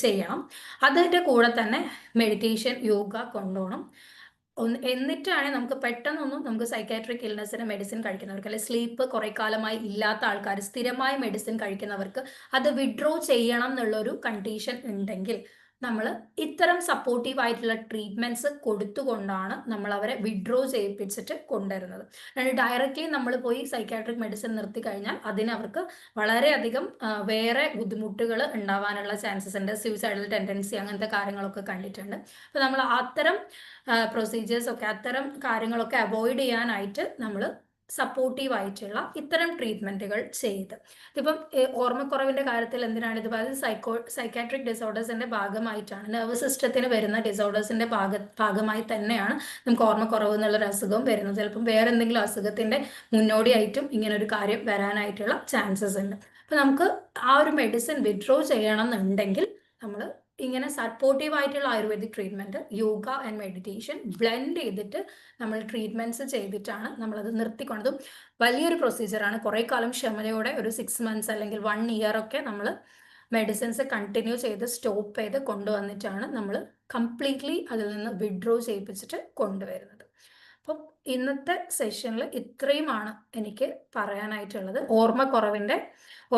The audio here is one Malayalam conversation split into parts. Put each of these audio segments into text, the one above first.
ചെയ്യണം. അതിൻ്റെ കൂടെ തന്നെ മെഡിറ്റേഷൻ, യോഗ കൊണ്ടുപോകണം. എന്നിട്ടാണ് നമുക്ക് പെട്ടെന്നൊന്നും നമുക്ക് സൈക്കാട്രിക് ഇൽനെസ്സിന് മെഡിസിൻ കഴിക്കുന്നവർക്ക്, അല്ലെങ്കിൽ സ്ലീപ്പ് കുറെ കാലമായി ഇല്ലാത്ത ആൾക്കാർ, സ്ഥിരമായി മെഡിസിൻ കഴിക്കുന്നവർക്ക് അത് വിഡ്രോ ചെയ്യണം എന്നുള്ളൊരു കണ്ടീഷൻ ഉണ്ടെങ്കിൽ നമ്മൾ ഇത്തരം സപ്പോർട്ടീവ് ആയിട്ടുള്ള ട്രീറ്റ്മെന്റ്സ് കൊടുത്തുകൊണ്ടാണ് നമ്മൾ അവരെ വിഡ്രോ ചെയ്യിപ്പിച്ചിട്ട് കൊണ്ടുവരുന്നത്. ഡയറക്റ്റ്ലി നമ്മൾ പോയി സൈക്കാട്രിക് മെഡിസിൻ നിർത്തി കഴിഞ്ഞാൽ അതിന് അവർക്ക് വളരെയധികം വേറെ ബുദ്ധിമുട്ടുകൾ ഉണ്ടാവാനുള്ള ചാൻസസ് ഉണ്ട്. സൂയിസൈഡൽ ടെൻഡൻസി അങ്ങനത്തെ കാര്യങ്ങളൊക്കെ കണ്ടിട്ടുണ്ട്. അപ്പോൾ നമ്മൾ അത്തരം പ്രൊസീജിയേഴ്സ് ഒക്കെ, അത്തരം കാര്യങ്ങളൊക്കെ അവോയ്ഡ് ചെയ്യാനായിട്ട് നമ്മൾ സപ്പോർട്ടീവ് ആയിട്ടുള്ള ഇത്തരം ട്രീറ്റ്മെന്റുകൾ ചെയ്ത്, ഇതിപ്പം ഓർമ്മക്കുറവിന്റെ കാര്യത്തിൽ എന്തിനാണ് ഇത് സൈക്കാട്രിക് ഡിസോർഡേഴ്സിന്റെ ഭാഗമായിട്ടാണ്, നെർവസ് സിസ്റ്റത്തിന് വരുന്ന ഡിസോർഡേഴ്സിന്റെ ഭാഗമായി തന്നെയാണ് നമുക്ക് ഓർമ്മക്കുറവ് എന്നുള്ളൊരു അസുഖം വരുന്നത്. ചിലപ്പം വേറെ എന്തെങ്കിലും അസുഖത്തിന്റെ മുന്നോടിയായിട്ടും ഇങ്ങനെ ഒരു കാര്യം വരാനായിട്ടുള്ള ചാൻസസ് ഉണ്ട്. അപ്പൊ നമുക്ക് ആ ഒരു മെഡിസിൻ വിഡ്രോ ചെയ്യണം എന്നുണ്ടെങ്കിൽ നമ്മൾ ഇങ്ങനെ സപ്പോർട്ടീവ് ആയിട്ടുള്ള ayurvedic treatment, yoga and meditation blend ചെയ്തിട്ട് നമ്മൾ ട്രീറ്റ്മെന്റ്സ് ചെയ്തിട്ടാണ് നമ്മളത് നിർത്തിക്കൊണ്ടതും. വലിയൊരു പ്രൊസീജിയറാണ്. കുറേ കാലം ക്ഷമതയോടെ ഒരു 6 months അല്ലെങ്കിൽ 1 year ഒക്കെ നമ്മൾ മെഡിസിൻസ് കണ്ടിന്യൂ ചെയ്ത് സ്റ്റോപ്പ് ചെയ്ത് കൊണ്ടുവന്നിട്ടാണ് നമ്മൾ കംപ്ലീറ്റ്ലി അതിൽ നിന്ന് വിഡ്രോ ചെയ്യിപ്പിച്ചിട്ട് കൊണ്ടുവരുന്നത്. അപ്പം ഇന്നത്തെ സെഷനിൽ ഇത്രയുമാണ് എനിക്ക് പറയാനായിട്ടുള്ളത്.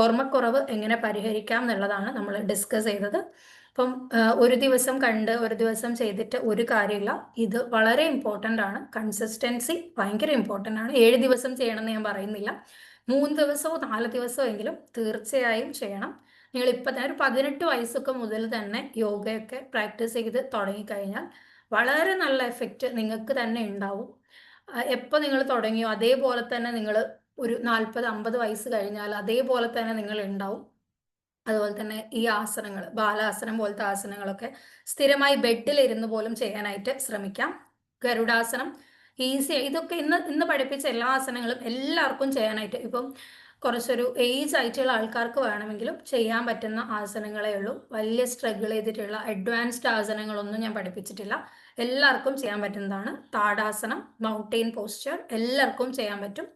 ഓർമ്മക്കുറവ് എങ്ങനെ പരിഹരിക്കാം എന്നുള്ളതാണ് നമ്മൾ ഡിസ്കസ് ചെയ്തത്. അപ്പം ഒരു ദിവസം കണ്ട് ഒരു ദിവസം ചെയ്തിട്ട് ഒരു കാര്യമില്ല. ഇത് വളരെ ഇമ്പോർട്ടൻ്റ് ആണ്. കൺസിസ്റ്റൻസി ഭയങ്കര ഇമ്പോർട്ടൻ്റ് ആണ്. 7 ദിവസം ചെയ്യണമെന്ന് ഞാൻ പറയുന്നില്ല. 3 ദിവസമോ 4 ദിവസമോ എങ്കിലും തീർച്ചയായും ചെയ്യണം. നിങ്ങൾ ഇപ്പം തന്നെ ഒരു 18 വയസ്സൊക്കെ മുതൽ തന്നെ യോഗയൊക്കെ പ്രാക്ടീസ് ചെയ്ത് തുടങ്ങിക്കഴിഞ്ഞാൽ വളരെ നല്ല എഫക്റ്റ് നിങ്ങൾക്ക് തന്നെ ഉണ്ടാവും. എപ്പോൾ നിങ്ങൾ തുടങ്ങിയോ അതേപോലെ തന്നെ നിങ്ങൾ ഒരു 40-50 വയസ്സ് കഴിഞ്ഞാൽ അതേപോലെ തന്നെ നിങ്ങൾ ഉണ്ടാവും. അതുപോലെ തന്നെ ഈ ആസനങ്ങൾ, ബാലാസനം പോലത്തെ ആസനങ്ങളൊക്കെ സ്ഥിരമായി ബെഡിലിരുന്ന് പോലും ചെയ്യാനായിട്ട് ശ്രമിക്കാം. ഗരുഡാസനം ഈസി, ഇതൊക്കെ ഇന്ന് പഠിപ്പിച്ച എല്ലാ ആസനങ്ങളും എല്ലാവർക്കും ചെയ്യാനായിട്ട്, ഇപ്പം കുറച്ചൊരു ഏജ് ആയിട്ടുള്ള ആൾക്കാർക്ക് വേണമെങ്കിലും ചെയ്യാൻ പറ്റുന്ന ആസനങ്ങളേ ഉള്ളൂ. വലിയ സ്ട്രഗിൾ ചെയ്തിട്ടുള്ള അഡ്വാൻസ്ഡ് ആസനങ്ങളൊന്നും ഞാൻ പഠിപ്പിച്ചിട്ടില്ല. എല്ലാവർക്കും ചെയ്യാൻ പറ്റുന്നതാണ്. താടാസനം, മൗണ്ടെയിൻ പോസ്ചർ എല്ലാവർക്കും ചെയ്യാൻ പറ്റും.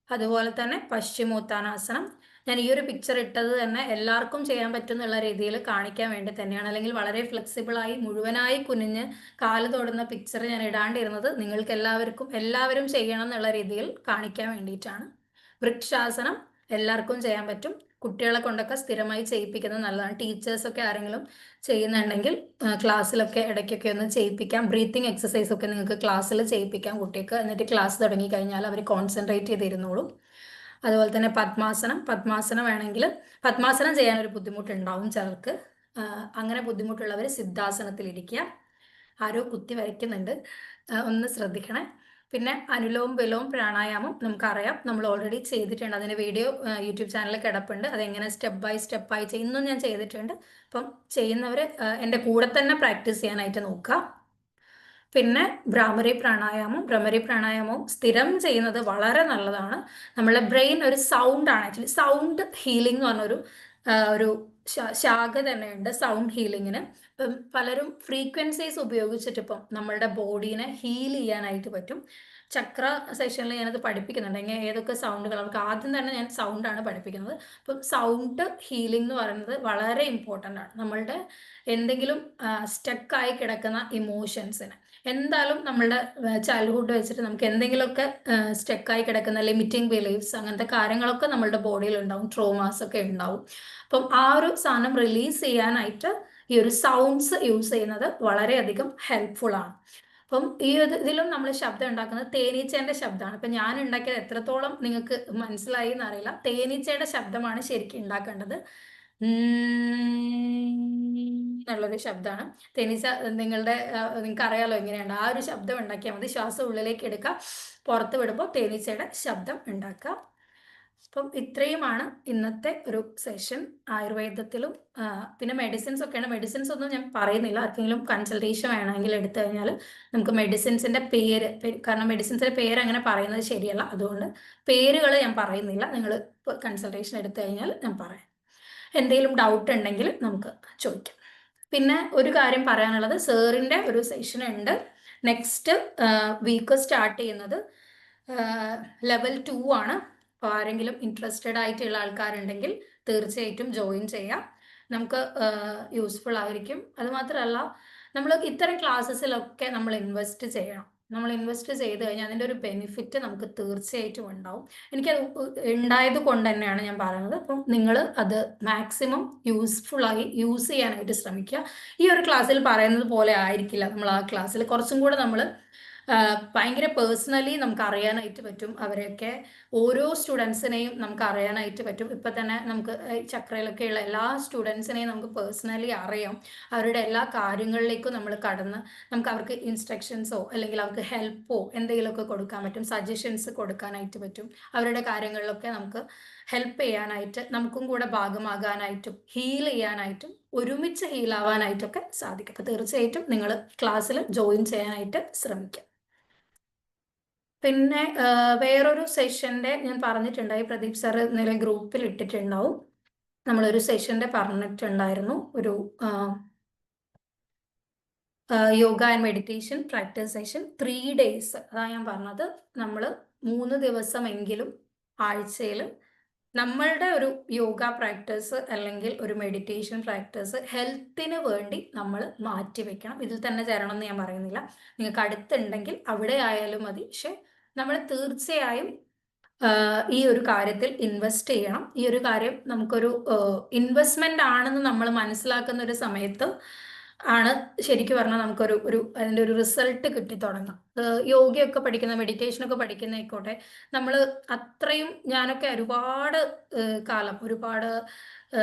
അതുപോലെ തന്നെ പശ്ചിമോത്താനാസനം, ഞാൻ ഈ ഒരു പിക്ചർ ഇട്ടത് തന്നെ എല്ലാവർക്കും ചെയ്യാൻ പറ്റും എന്നുള്ള രീതിയിൽ കാണിക്കാൻ വേണ്ടി തന്നെയാണ്. അല്ലെങ്കിൽ വളരെ ഫ്ലെക്സിബിളായി മുഴുവനായി കുനിഞ്ഞ് കാല് തൊടുന്ന പിക്ചർ ഞാൻ ഇടാണ്ടിരുന്നത് നിങ്ങൾക്ക് എല്ലാവരും ചെയ്യണം എന്നുള്ള രീതിയിൽ കാണിക്കാൻ വേണ്ടിയിട്ടാണ്. വൃക്ഷാസനം എല്ലാവർക്കും ചെയ്യാൻ പറ്റും. കുട്ടികളെ കൊണ്ടൊക്കെ സ്ഥിരമായി ചെയ്യിപ്പിക്കുന്നത് നല്ലതാണ്. ടീച്ചേഴ്സൊക്കെ ആരെങ്കിലും ചെയ്യുന്നുണ്ടെങ്കിൽ ക്ലാസ്സിലൊക്കെ ഇടയ്ക്കൊക്കെ ഒന്ന് ചെയ്യിപ്പിക്കാം. ബ്രീത്തിങ് എക്സസൈസ് ഒക്കെ നിങ്ങൾക്ക് ക്ലാസ്സിൽ ചെയ്യിപ്പിക്കാം കുട്ടികൾക്ക്. എന്നിട്ട് ക്ലാസ് തുടങ്ങി കഴിഞ്ഞാൽ അവർ കോൺസെൻട്രേറ്റ് ചെയ്തിരുന്നോളും. അതുപോലെ തന്നെ പദ്മാസനം വേണമെങ്കിൽ പദ്മാസനം ചെയ്യാൻ ഒരു ബുദ്ധിമുട്ടുണ്ടാവും ചിലർക്ക്. അങ്ങനെ ബുദ്ധിമുട്ടുള്ളവർ സിദ്ധാസനത്തിൽ ഇരിക്കുക. ആരോ കുത്തി വരയ്ക്കുന്നുണ്ട്, ഒന്ന് ശ്രദ്ധിക്കണേ. പിന്നെ അനുലോം വിലോം പ്രാണായാമം നമുക്കറിയാം, നമ്മൾ ഓൾറെഡി ചെയ്തിട്ടുണ്ട്. അതിൻ്റെ വീഡിയോ യൂട്യൂബ് ചാനലിൽ കിടപ്പുണ്ട്. അതെങ്ങനെ സ്റ്റെപ്പായി ചെയ്യുന്നു ഞാൻ ചെയ്തിട്ടുണ്ട്. അപ്പം ചെയ്യുന്നവർ എൻ്റെ കൂടെ തന്നെ പ്രാക്ടീസ് ചെയ്യാനായിട്ട് നോക്കുക. പിന്നെ ഭ്രാമരി പ്രാണായാമവും സ്ഥിരം ചെയ്യുന്നത് വളരെ നല്ലതാണ്. നമ്മളെ ബ്രെയിൻ ഒരു സൗണ്ടാണ്. ആക്ച്വലി സൗണ്ട് ഹീലിംഗ് എന്ന് പറഞ്ഞൊരു ഒരു ശാഖ തന്നെയുണ്ട് സൗണ്ട് ഹീലിങ്ങിന്. ഇപ്പം പലരും ഫ്രീക്വൻസീസ് ഉപയോഗിച്ചിട്ട് ഇപ്പം നമ്മളുടെ ബോഡീനെ ഹീൽ ചെയ്യാനായിട്ട് പറ്റും. ചക്ര സെഷനിൽ ഞാനത് പഠിപ്പിക്കുന്നുണ്ട്, എങ്ങനെ ഏതൊക്കെ സൗണ്ടുകൾ. അവർക്ക് ആദ്യം തന്നെ ഞാൻ സൗണ്ടാണ് പഠിപ്പിക്കുന്നത്. അപ്പം സൗണ്ട് ഹീലിംഗ് എന്ന് പറയുന്നത് വളരെ ഇമ്പോർട്ടൻ്റ് ആണ്. നമ്മളുടെ എന്തെങ്കിലും സ്റ്റക്കായി കിടക്കുന്ന ഇമോഷൻസിന്, എന്തായാലും നമ്മളുടെ ചൈൽഡ്ഹുഡ് വെച്ചിട്ട് നമുക്ക് എന്തെങ്കിലുമൊക്കെ സ്റ്റക്കായി കിടക്കുന്ന ലിമിറ്റിംഗ് ബിലീഫ്സ് അങ്ങനത്തെ കാര്യങ്ങളൊക്കെ നമ്മളുടെ ബോഡിയിൽ ഉണ്ടാവും, ട്രോമാസ് ഒക്കെ ഉണ്ടാവും. അപ്പം ആ ഒരു സാധനം റിലീസ് ചെയ്യാനായിട്ട് ഈ ഒരു സൗണ്ട്സ് യൂസ് ചെയ്യുന്നത് വളരെയധികം ഹെൽപ്ഫുൾ ആണ്. അപ്പം ഈ ഇതിലും നമ്മൾ ശബ്ദം ഉണ്ടാക്കുന്നത് തേനീച്ചേൻ്റെ ശബ്ദമാണ്. ഇപ്പം ഞാൻ ഉണ്ടാക്കിയത് എത്രത്തോളം നിങ്ങൾക്ക് മനസ്സിലായി എന്നറിയില്ല. തേനീച്ചയുടെ ശബ്ദമാണ് ശരിക്കും ഉണ്ടാക്കേണ്ടത്. എന്നുള്ളൊരു ശബ്ദമാണ്. തേനീച്ച നിങ്ങൾക്ക് അറിയാലോ എങ്ങനെയുണ്ട്. ആ ഒരു ശബ്ദം ഉണ്ടാക്കിയാൽ മതി. ശ്വാസം ഉള്ളിലേക്ക് എടുക്കുക, പുറത്ത് വിടുമ്പോൾ തേനീച്ചയുടെ ശബ്ദം ഉണ്ടാക്കുക. അപ്പം ഇത്രയുമാണ് ഇന്നത്തെ ഒരു സെഷൻ. ആയുർവേദത്തിലും പിന്നെ മെഡിസിൻസ് ഒക്കെയാണ്. മെഡിസിൻസ് ഒന്നും ഞാൻ പറയുന്നില്ല. ആർക്കെങ്കിലും കൺസൾട്ടേഷൻ വേണമെങ്കിൽ എടുത്തു കഴിഞ്ഞാൽ നമുക്ക് മെഡിസിൻസിൻ്റെ പേര്, കാരണം മെഡിസിൻസിൻ്റെ പേര് അങ്ങനെ പറയുന്നത് ശരിയല്ല, അതുകൊണ്ട് പേരുകൾ ഞാൻ പറയുന്നില്ല. നിങ്ങൾ കൺസൾട്ടേഷൻ എടുത്തു കഴിഞ്ഞാൽ ഞാൻ പറയാം. എന്തെങ്കിലും ഡൗട്ട് ഉണ്ടെങ്കിൽ നമുക്ക് ചോദിക്കാം. പിന്നെ ഒരു കാര്യം പറയാനുള്ളത്, സാറിൻ്റെ ഒരു സെഷൻ ഉണ്ട് നെക്സ്റ്റ് വീക്ക് സ്റ്റാർട്ട് ചെയ്യുന്നത്. ലെവൽ 2 ആണ്. അപ്പോൾ ആരെങ്കിലും ഇൻട്രസ്റ്റഡ് ആയിട്ടുള്ള ആൾക്കാരുണ്ടെങ്കിൽ തീർച്ചയായിട്ടും ജോയിൻ ചെയ്യാം. നമുക്ക് യൂസ്ഫുൾ ആയിരിക്കും. അത് മാത്രമല്ല, നമ്മൾ ഇത്തരം ക്ലാസ്സസിലൊക്കെ നമ്മൾ ഇൻവെസ്റ്റ് ചെയ്യണം. നമ്മൾ ഇൻവെസ്റ്റ് ചെയ്ത് കഴിഞ്ഞാൽ അതിൻ്റെ ഒരു ബെനിഫിറ്റ് നമുക്ക് തീർച്ചയായിട്ടും ഉണ്ടാവും. എനിക്കത് ഉണ്ടായത് കൊണ്ട് തന്നെയാണ് ഞാൻ പറയുന്നത്. അപ്പം നിങ്ങൾ അത് മാക്സിമം യൂസ്ഫുള്ളായി യൂസ് ചെയ്യാനായിട്ട് ശ്രമിക്കുക. ഈ ഒരു ക്ലാസ്സിൽ പറയുന്നത് പോലെ ആയിരിക്കില്ല നമ്മൾ ആ ക്ലാസ്സിൽ കുറച്ചും കൂടെ നമ്മൾ ഭയങ്കര പേഴ്സണലി നമുക്ക് അറിയാനായിട്ട് പറ്റും. അവരെയൊക്കെ ഓരോ സ്റ്റുഡൻസിനെയും നമുക്ക് അറിയാനായിട്ട് പറ്റും. ഇപ്പം തന്നെ നമുക്ക് ചക്രയിലൊക്കെയുള്ള എല്ലാ സ്റ്റുഡൻസിനെയും നമുക്ക് പേഴ്സണലി അറിയാം. അവരുടെ എല്ലാ കാര്യങ്ങളിലേക്കും നമ്മൾ കടന്ന് നമുക്ക് അവർക്ക് ഇൻസ്ട്രക്ഷൻസോ അല്ലെങ്കിൽ അവർക്ക് ഹെൽപ്പോ എന്തെങ്കിലുമൊക്കെ കൊടുക്കാൻ പറ്റും, സജഷൻസ് കൊടുക്കാനായിട്ട് പറ്റും. അവരുടെ കാര്യങ്ങളിലൊക്കെ നമുക്ക് ഹെൽപ്പ് ചെയ്യാനായിട്ട്, നമുക്കും കൂടെ ഭാഗമാകാനായിട്ടും ഹീൽ ചെയ്യാനായിട്ടും ഒരുമിച്ച് ഹീലാവാനായിട്ടൊക്കെ സാധിക്കും. അപ്പോൾ തീർച്ചയായിട്ടും നിങ്ങൾ ക്ലാസ്സിൽ ജോയിൻ ചെയ്യാനായിട്ട് ശ്രമിക്കുക. പിന്നെ വേറൊരു സെഷൻ്റെ ഞാൻ പറഞ്ഞിട്ടുണ്ടായി, പ്രദീപ് സാർ ഇന്നലെ ഗ്രൂപ്പിൽ ഇട്ടിട്ടുണ്ടാവും. നമ്മളൊരു സെഷൻ്റെ പറഞ്ഞിട്ടുണ്ടായിരുന്നു, ഒരു yoga and meditation practice session 3 days. അതാണ് ഞാൻ പറഞ്ഞത്. നമ്മൾ 3 ദിവസമെങ്കിലും ആഴ്ചയിൽ നമ്മളുടെ ഒരു യോഗ പ്രാക്ടീസ് അല്ലെങ്കിൽ ഒരു മെഡിറ്റേഷൻ പ്രാക്ടീസ് ഹെൽത്തിന് വേണ്ടി നമ്മൾ മാറ്റി വെക്കണം. ഇതിൽ തന്നെ ചേരണം എന്ന് ഞാൻ പറയുന്നില്ല. നിങ്ങൾക്ക് അടുത്തുണ്ടെങ്കിൽ അവിടെ ആയാലും മതി. പക്ഷെ നമ്മൾ തീർച്ചയായും ഈ ഒരു കാര്യത്തിൽ ഇൻവെസ്റ്റ് ചെയ്യണം. ഈ ഒരു കാര്യം നമുക്കൊരു ഇൻവെസ്റ്റ്മെന്റ് ആണെന്ന് നമ്മൾ മനസ്സിലാക്കുന്ന ഒരു സമയത്ത് ആണ് ശരിക്കും പറഞ്ഞാൽ നമുക്കൊരു അതിൻ്റെ ഒരു റിസൾട്ട് കിട്ടി തുടങ്ങാം. യോഗയൊക്കെ പഠിക്കുന്ന, മെഡിറ്റേഷനൊക്കെ പഠിക്കുന്നതായിക്കോട്ടെ, നമ്മൾ അത്രയും, ഞാനൊക്കെ ഒരുപാട് കാലം ഒരുപാട്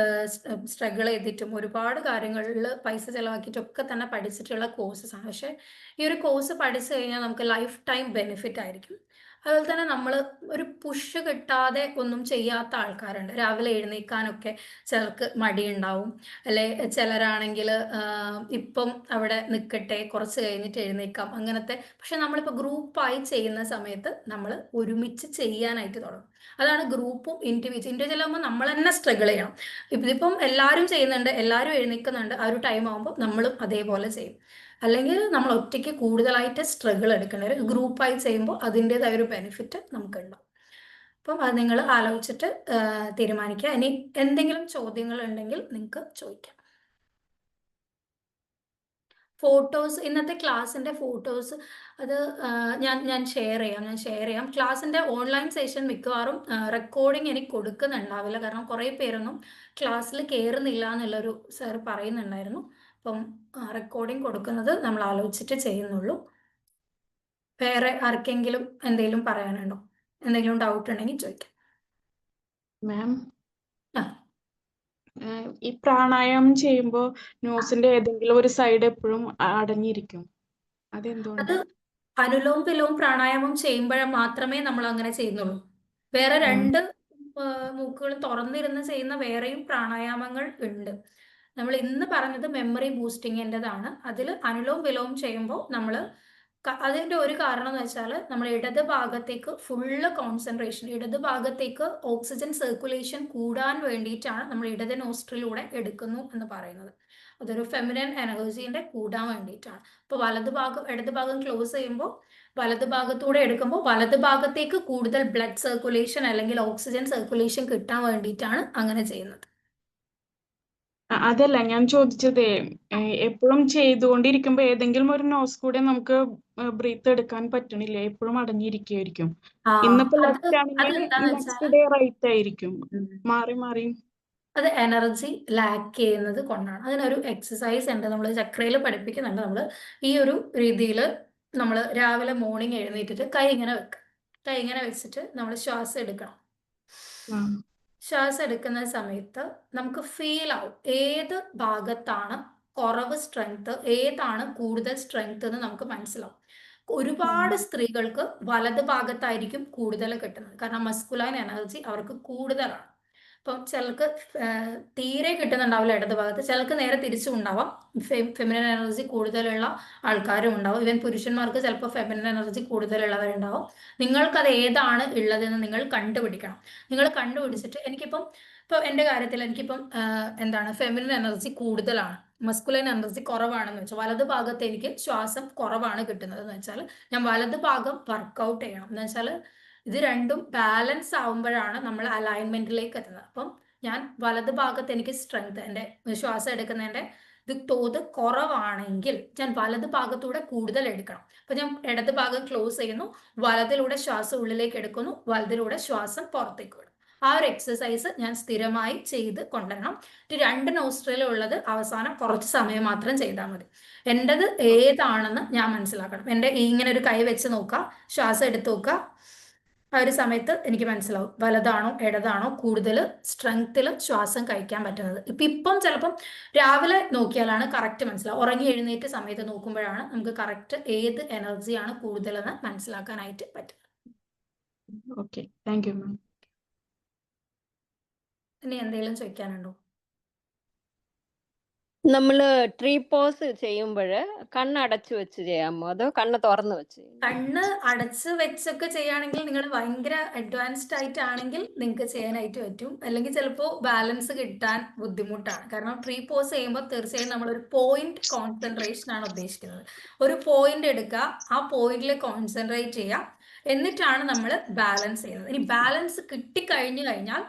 സ്ട്രഗിൾ ചെയ്തിട്ടും ഒരുപാട് കാര്യങ്ങളിൽ പൈസ ചിലവാക്കിയിട്ടൊക്കെ തന്നെ പഠിച്ചിട്ടുള്ള കോഴ്സസ് ആണ്. പക്ഷേ ഈ ഒരു കോഴ്സ് പഠിച്ചു കഴിഞ്ഞാൽ നമുക്ക് ലൈഫ് ടൈം ബെനിഫിറ്റ് ആയിരിക്കും. അതുപോലെ തന്നെ നമ്മൾ ഒരു പുഷ് കിട്ടാതെ ഒന്നും ചെയ്യാത്ത ആൾക്കാരുണ്ട്. രാവിലെ എഴുന്നേൽക്കാനൊക്കെ ചിലർക്ക് മടിയുണ്ടാവും. അല്ലെ ചിലരാണെങ്കിൽ ഇപ്പം അവിടെ നിൽക്കട്ടെ, കുറച്ച് കഴിഞ്ഞിട്ട് എഴുന്നേൽക്കാം, അങ്ങനത്തെ. പക്ഷെ നമ്മളിപ്പോൾ ഗ്രൂപ്പായി ചെയ്യുന്ന സമയത്ത് നമ്മൾ ഒരുമിച്ച് ചെയ്യാനായിട്ട് തുടങ്ങും. അതാണ് ഗ്രൂപ്പും ഇൻഡിവിജ്വൽ ആകുമ്പോൾ നമ്മൾ തന്നെ സ്ട്രഗിൾ ചെയ്യണം. ഇതിപ്പം എല്ലാവരും ചെയ്യുന്നുണ്ട്, എല്ലാവരും എഴുന്നേൽക്കുന്നുണ്ട്, ആ ഒരു ടൈം ആകുമ്പോൾ നമ്മളും അതേപോലെ ചെയ്യും. അല്ലെങ്കിൽ നമ്മൾ ഒറ്റയ്ക്ക് കൂടുതലായിട്ട് സ്ട്രഗിൾ എടുക്കേണ്ടി വരും. ഗ്രൂപ്പായി ചെയ്യുമ്പോൾ അതിൻ്റെതായ ഒരു ബെനിഫിറ്റ് നമുക്കുണ്ടാവും. അപ്പം അത് നിങ്ങൾ ആലോചിച്ചിട്ട് തീരുമാനിക്കുക. ഇനി എന്തെങ്കിലും ചോദ്യങ്ങൾ ഉണ്ടെങ്കിൽ നിങ്ങൾക്ക് ചോദിക്കാം. ഫോട്ടോസ്, ഇന്നത്തെ ക്ലാസ്സിൻ്റെ ഫോട്ടോസ് അത് ഞാൻ ഷെയർ ചെയ്യാം. ക്ലാസ്സിൻ്റെ ഓൺലൈൻ സെഷൻ മിക്കവാറും റെക്കോർഡിങ് എനിക്ക് കൊടുക്കുന്നുണ്ടാവില്ല. കാരണം കുറേ പേരൊന്നും ക്ലാസ്സിൽ കയറുന്നില്ല എന്നുള്ളൊരു സാർ പറയുന്നുണ്ടായിരുന്നു. അപ്പം റെക്കോർഡിങ് കൊടുക്കുന്നത് നമ്മൾ ആലോചിച്ചിട്ട് ചെയ്യുന്നുള്ളൂ. വേറെ ആർക്കെങ്കിലും എന്തെങ്കിലും പറയാനുണ്ടോ? എന്തെങ്കിലും ഡൗട്ട് ഉണ്ടെങ്കിൽ ചോദിക്കാം. മാം, ആ, ഈ പ്രാണായാമം ചെയ്യുമ്പോൾ നോസിന്റെ ഏതെങ്കിലും ഒരു സൈഡ് എപ്പോഴും അടഞ്ഞിരിക്കും, അതെന്തുകൊണ്ട്? അത് അനുലോം വിലോം പ്രാണായാമം ചെയ്യുമ്പോൾ മാത്രമേ നമ്മൾ അങ്ങനെ ചെയ്യുന്നുള്ളൂ. വേറെ 2 മൂക്കുകളും തുറന്നിരുന്ന് ചെയ്യുന്ന വേറെയും പ്രാണായാമങ്ങൾ ഉണ്ട്. നമ്മൾ ഇന്ന് പറഞ്ഞത് മെമ്മറി ബൂസ്റ്റിങ്ങിൻ്റെതാണ്. അതിൽ അനുലോം വിലോം ചെയ്യുമ്പോൾ നമ്മൾ അതിൻ്റെ ഒരു കാരണം എന്ന് വെച്ചാൽ നമ്മൾ ഇടത് ഭാഗത്തേക്ക് ഫുള്ള് കോൺസെൻട്രേഷൻ, ഇടത് ഭാഗത്തേക്ക് ഓക്സിജൻ സർക്കുലേഷൻ കൂടാൻ വേണ്ടിയിട്ടാണ് നമ്മൾ ഇടത് നോസ്ട്രിലൂടെ എടുക്കുന്നു എന്ന് പറയുന്നത്. അതൊരു ഫെമിനൻ എനർജീൻ്റെ കൂടാൻ വേണ്ടിയിട്ടാണ്. അപ്പോൾ ഇടത് ഭാഗം ക്ലോസ് ചെയ്യുമ്പോൾ വലത് ഭാഗത്തൂടെ എടുക്കുമ്പോൾ വലത് ഭാഗത്തേക്ക് കൂടുതൽ ബ്ലഡ് സർക്കുലേഷൻ അല്ലെങ്കിൽ ഓക്സിജൻ സർക്കുലേഷൻ കിട്ടാൻ വേണ്ടിയിട്ടാണ് അങ്ങനെ ചെയ്യുന്നത്. അതല്ല ഞാൻ ചോദിച്ചതേ, എപ്പോഴും ചെയ്തുകൊണ്ടിരിക്കുമ്പോ ഏതെങ്കിലും ഒരു നോസ് കൂടെ നമുക്ക് ബ്രീത്ത് എടുക്കാൻ പറ്റണില്ല, എപ്പോഴും അടഞ്ഞിരിക്കുകയായിരിക്കും. ഇന്നിപ്പോ ലെഫ്റ്റ് ആണെങ്കിൽ നെക്സ്റ്റ് ഡേ റൈറ്റ് ആയിരിക്കും, മാറി മാറി. അത് എനർജി ലാക്ക് ചെയ്യുന്നത് കൊണ്ടാണ്. അതിനൊരു എക്സസൈസ് ഉണ്ട്, നമ്മൾ ചക്രയിൽ പഠിപ്പിക്കുന്നുണ്ട്. നമ്മൾ ഈ ഒരു രീതിയിൽ നമ്മൾ രാവിലെ മോർണിംഗ് എഴുന്നേറ്റിട്ട് കൈ ഇങ്ങനെ വെക്കുക. കൈ ഇങ്ങനെ വെച്ചിട്ട് നമ്മൾ ശ്വാസം എടുക്കണം. ശ്വാസം എടുക്കുന്ന സമയത്ത് നമുക്ക് ഫീൽ ആവും ഏത് ഭാഗത്താണ് കുറവ് സ്ട്രെങ്ത്, ഏതാണ് കൂടുതൽ സ്ട്രെങ്ത് എന്ന് നമുക്ക് മനസ്സിലാവും. ഒരുപാട് സ്ത്രീകൾക്ക് വലത് ഭാഗത്തായിരിക്കും കൂടുതൽ കിട്ടുന്നത്. കാരണം മസ്കുലൈൻ എനർജി അവർക്ക് കൂടുതലാണ്. അപ്പം ചിലർക്ക് തീരെ കിട്ടുന്നുണ്ടാവില്ല ഇടത് ഭാഗത്ത്, ചിലർക്ക് നേരെ തിരിച്ചും ഉണ്ടാവാം. ഫെമിനൻ എനർജി കൂടുതലുള്ള ആൾക്കാരും ഉണ്ടാവും. ഈവൻ പുരുഷന്മാർക്ക് ചിലപ്പോൾ ഫെമിനൻ എനർജി കൂടുതലുള്ളവരുണ്ടാവും. നിങ്ങൾക്കത് ഏതാണ് ഉള്ളതെന്ന് നിങ്ങൾ കണ്ടുപിടിക്കണം. നിങ്ങൾ കണ്ടുപിടിച്ചിട്ട് ഇപ്പോൾ എൻ്റെ കാര്യത്തിൽ എനിക്കിപ്പം എന്താണ് ഫെമിനൻ എനർജി കൂടുതലാണ്, മസ്കുലൈൻ എനർജി കുറവാണെന്ന് വെച്ചാൽ വലത് ഭാഗത്ത് എനിക്ക് ശ്വാസം കുറവാണ് കിട്ടുന്നത് എന്ന് വെച്ചാൽ ഞാൻ വലത് ഭാഗം വർക്കൗട്ട് ചെയ്യണം. എന്ന് വെച്ചാൽ ഇത് രണ്ടും ബാലൻസ് ആവുമ്പോഴാണ് നമ്മൾ അലൈൻമെന്റിലേക്ക് എത്തുന്നത്. അപ്പം ഞാൻ വലത് ഭാഗത്ത് എനിക്ക് സ്ട്രെങ്ത് എൻ്റെ ശ്വാസം എടുക്കുന്നതിൻ്റെ ഇത് തോത് കുറവാണെങ്കിൽ ഞാൻ വലത് ഭാഗത്തൂടെ കൂടുതൽ എടുക്കണം. അപ്പൊ ഞാൻ ഇടത് ഭാഗം ക്ലോസ് ചെയ്യുന്നു, വലതിലൂടെ ശ്വാസം ഉള്ളിലേക്ക് എടുക്കുന്നു, വലതിലൂടെ ശ്വാസം പുറത്തേക്ക് വിടും. ആ ഒരു എക്സസൈസ് ഞാൻ സ്ഥിരമായി ചെയ്ത് കൊണ്ടുവരണം. 2 നോസ്ട്രിലും ഉള്ളത് അവസാനം കുറച്ച് സമയം മാത്രം ചെയ്താൽ മതി. എൻ്റെത് ഏതാണെന്ന് ഞാൻ മനസ്സിലാക്കണം. എൻ്റെ ഇങ്ങനെ ഒരു കൈ വെച്ച് നോക്കുക, ശ്വാസം എടുത്ത് നോക്കുക. ആ ഒരു സമയത്ത് എനിക്ക് മനസ്സിലാവും വലതാണോ ഇടതാണോ കൂടുതൽ സ്ട്രെങ്ത്തിൽ ശ്വാസം കഴിക്കാൻ പറ്റുന്നത്. ഇപ്പം ചിലപ്പം രാവിലെ നോക്കിയാലാണ് കറക്റ്റ് മനസ്സിലാവും. ഉറങ്ങി എഴുന്നേറ്റ് സമയത്ത് നോക്കുമ്പോഴാണ് നമുക്ക് കറക്റ്റ് ഏത് എനർജിയാണ് കൂടുതലെന്ന് മനസ്സിലാക്കാനായിട്ട് പറ്റുന്നത്. Okay, thank you ma'am. ഇനി എന്തെങ്കിലും ചോദിക്കാനുണ്ടോ? നമ്മള് ട്രീ പോസ് ചെയ്യുമ്പോഴ് കണ്ണ് അടച്ചു വെച്ച് ചെയ്യാമോ അതോ കണ്ണ് തുറന്നു വെച്ച് ചെയ്യാമോ? കണ്ണ് അടച്ച് വെച്ചൊക്കെ ചെയ്യുകയാണെങ്കിൽ നിങ്ങൾ ഭയങ്കര അഡ്വാൻസ്ഡ് ആയിട്ടാണെങ്കിൽ നിങ്ങൾക്ക് ചെയ്യാനായിട്ട് പറ്റും. അല്ലെങ്കിൽ ചിലപ്പോൾ ബാലൻസ് കിട്ടാൻ ബുദ്ധിമുട്ടാണ്. കാരണം ട്രീ പോസ് ചെയ്യുമ്പോൾ തീർച്ചയായും നമ്മളൊരു പോയിന്റ് കോൺസെൻട്രേഷൻ ആണ് ഉദ്ദേശിക്കുന്നത്. ഒരു പോയിന്റ് എടുക്കുക, ആ പോയിന്റിൽ കോൺസെൻട്രേറ്റ് ചെയ്യുക, എന്നിട്ടാണ് നമ്മൾ ബാലൻസ് ചെയ്യുന്നത്. ഇനി ബാലൻസ് കിട്ടിക്കഴിഞ്ഞു കഴിഞ്ഞാൽ